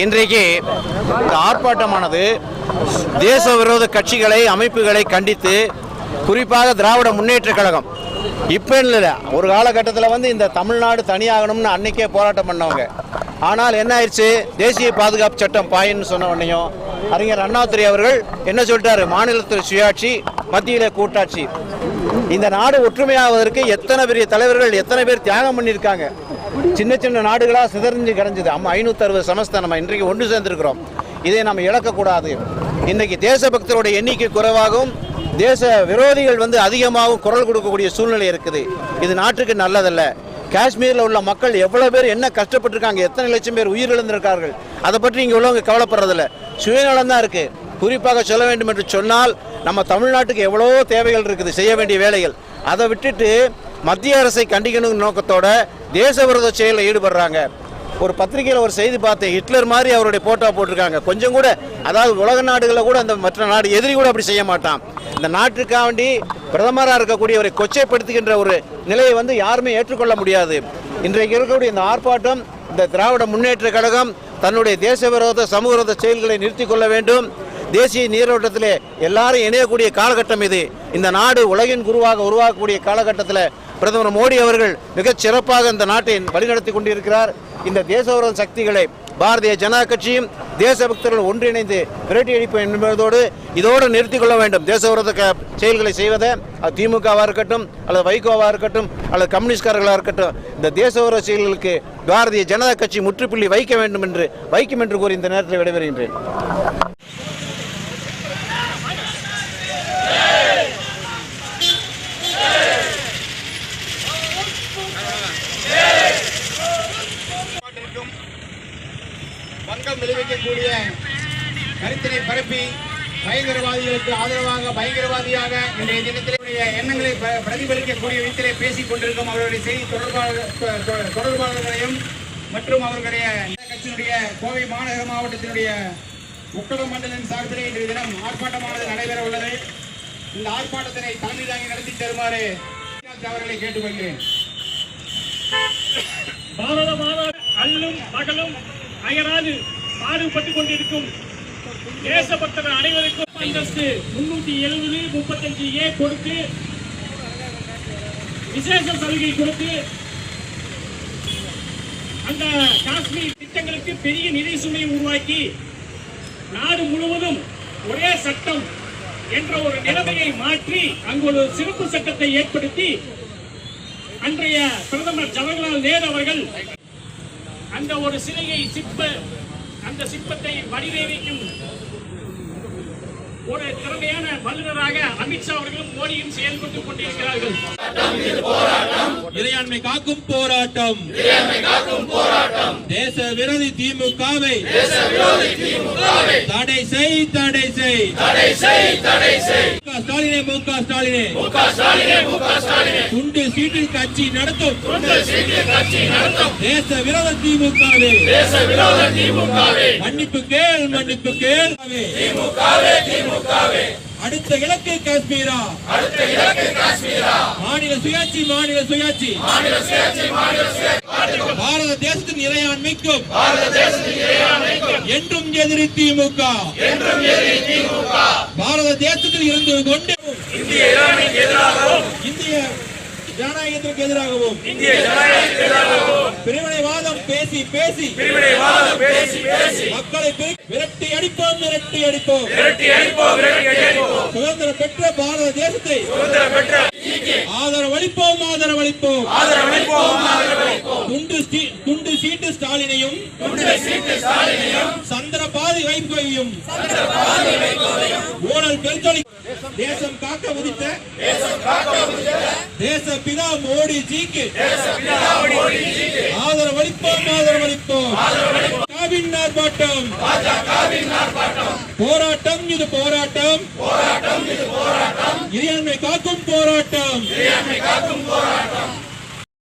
இன்றைக்கு இந்த ஆர்ப்பாட்டமானது தேச விரோத கட்சிகளை அமைப்புகளை கண்டித்து, குறிப்பாக திராவிட முன்னேற்ற கழகம் இப்போ இல்லை, ஒரு காலகட்டத்தில் இந்த தமிழ்நாடு தனியாகணும்னு அன்னைக்கே போராட்டம் பண்ணவங்க. ஆனால் என்ன ஆயிடுச்சு, தேசிய பாதுகாப்பு சட்டம் பாயின்னு சொன்ன உடனேயும் அறிஞர் அண்ணாதுரை அவர்கள் என்ன சொல்லிட்டாரு, மாநிலத்தில் சுயாட்சி, மத்தியில் கூட்டாட்சி. இந்த நாடு ஒற்றுமையாவதற்கு எத்தனை பெரிய தலைவர்கள், எத்தனை பேர் தியாகம் பண்ணியிருக்காங்க. சின்ன சின்ன நாடுகளாக சிதறிஞ்சு கிடஞ்சிது. 560 சமஸ்தானம் இன்றைக்கு ஒன்று சேர்ந்திருக்கிறோம். இதை நம்ம இழக்கக்கூடாது. இன்றைக்கு தேசபக்தருடைய எண்ணிக்கை குறைவாகவும் தேச விரோதிகள் அதிகமாகவும் குரல் கொடுக்கக்கூடிய சூழ்நிலை இருக்குது. இது நாட்டுக்கு நல்லதல்ல. காஷ்மீரில் உள்ள மக்கள் எவ்வளோ பேர் என்ன கஷ்டப்பட்டிருக்காங்க, எத்தனை லட்சம் பேர் உயிரிழந்திருக்கார்கள், அதை பற்றி இங்கே உள்ளவங்க கவலைப்படுறதில்ல. சுயநலம் தான் இருக்குது. குறிப்பாக சொல்ல வேண்டும் என்று சொன்னால், நம்ம தமிழ்நாட்டுக்கு எவ்வளோ தேவைகள் இருக்குது, செய்ய வேண்டிய வேலைகள். அதை விட்டுட்டு மத்திய அரசை கண்டிக்கணும் நோக்கத்தோட தேச விரோத செயலில் ஈடுபடுறாங்க. ஒரு பத்திரிகையில் ஒரு செய்தி பார்த்தேன், ஹிட்லர் மாதிரி அவருடைய போட்டோ போட்டிருக்காங்க. கொஞ்சம் கூட, அதாவது உலக நாடுகளில் கூட அந்த மற்ற நாடு எதிரி கூட அப்படி செய்ய மாட்டான். இந்த நாட்டுக்காக வேண்டி பிரதமராக இருக்கக்கூடியவரை கொச்சைப்படுத்துகின்ற ஒரு நிலையை யாருமே ஏற்றுக்கொள்ள முடியாது. இன்றைக்கு இருக்கக்கூடிய இந்த ஆர்ப்பாட்டம், இந்த திராவிட முன்னேற்ற கழகம் தன்னுடைய தேச விரோத சமூக விரோத செயல்களை நிறுத்தி கொள்ள வேண்டும். தேசிய நீரோட்டத்திலே எல்லாரும் இணையக்கூடிய காலகட்டம் இது. இந்த நாடு உலகின் குருவாக உருவாக்கக்கூடிய காலகட்டத்தில் பிரதமர் மோடி அவர்கள் மிகச் சிறப்பாக இந்த நாட்டை வழிநடத்தி கொண்டிருக்கிறார். இந்த தேசவிரோத சக்திகளை பாரதிய ஜனதா கட்சியும் தேசபக்தர்கள் ஒன்றிணைந்து விரட்டி அடிப்பு என்பதோடு இதோடு நிறுத்திக் கொள்ள வேண்டும். தேசவிரோத செயல்களை செய்வதை அது திமுகவாக இருக்கட்டும், அல்லது வைகோவாக இருக்கட்டும், அல்லது கம்யூனிஸ்ட்காரர்களாக இருக்கட்டும், இந்த தேசவிரோத செயல்களுக்கு பாரதிய ஜனதா கட்சி முற்றுப்புள்ளி வைக்கும் என்று கூறி இந்த நேரத்தில் விடைபெறுகின்றேன். பங்கம் விளைவிக்கக்கூடிய கருத்தினை பரப்பி பயங்கரவாதிகளுக்கு ஆதரவாக பயங்கரவாதியாக இன்றைய தினத்திலே எண்ணங்களை பிரதிபலிக்கக்கூடிய விதத்திலே பேசிக் கொண்டிருக்கும் அவர்களுடைய செய்தி தொடர்பாளர்களையும் மற்றும் அவர்களுடைய கட்சியினுடைய கோவை மாநகர மாவட்டத்தினுடைய உக்கட மண்டலின் சார்பிலே இன்றைய தினம் ஆர்ப்பாட்டமானது நடைபெற உள்ளது. இந்த ஆர்ப்பாட்டத்தினை தலைமை தாங்கி நடத்தி தருமாறு அவர்களை கேட்டுக்கொள்கிறேன். பாரத மாதா அல்லும் மகளும் அயராது பாடுபட்டுக் கொண்டிருக்கும் தேசபக்தர் அனைவருக்கும் அந்தஸ்து 370/35A கொடுத்து விசேஷ சலுகை கொடுத்து அந்த காஷ்மீர் திட்டங்களுக்கு பெரிய நிதி சுமையை உருவாக்கி நாடு முழுவதும் ஒரே சட்டம் என்ற ஒரு நிலைமையை மாற்றி அங்கு ஒரு சிறப்பு சட்டத்தை ஏற்படுத்தி அன்றைய பிரதமர் ஜவஹர்லால் நேரு அவர்கள் அந்த ஒரு சிலையை அந்த சிற்பத்தை வடிவமைக்கும் ஒரு திறமையான வல்லுநராக அமித்ஷா அவர்களும் மோடியும் செயல்பட்டுக் கொண்டிருக்கிறார்கள். இறையாண்மை காக்கும் போராட்டம், தேச விரோதி திமுகவை தடை செய். ஸ்டாலினே, முக ஸ்டாலினே, துண்டு சீட்டில் கட்சி நடத்தும் தேச விரோத திமுகவே, மன்னிப்பு கேள். அடுத்த இலக்கு காஷ்மீரா, மாநில சுயாட்சி. பாரத தேசத்தின் இறையாண்மைக்கும் என்றும் எதிரி திமுக. பாரத தேசத்தில் இருந்து கொண்டு இந்திய ஜனநாயகத்திற்கு எதிராகவும் பிரிவினைவாதம் பேசி மக்களை விரட்டி அடிப்போம். சுதந்திரம் பெற்ற பாரத தேசத்தை ஆதரவளிப்போம். துண்டு சீட்டு ஸ்டாலினையும் சந்திரபாதி வைகோவையும் ஊழல் பெருத்தொழி தேசம் காக்க உதித்த தேசப்பிதா மோடிஜிக்கு ஆதரவளிப்போம். போராட்டம் இது போராட்டம், இறையாண்மை காக்கும் போராட்டம்.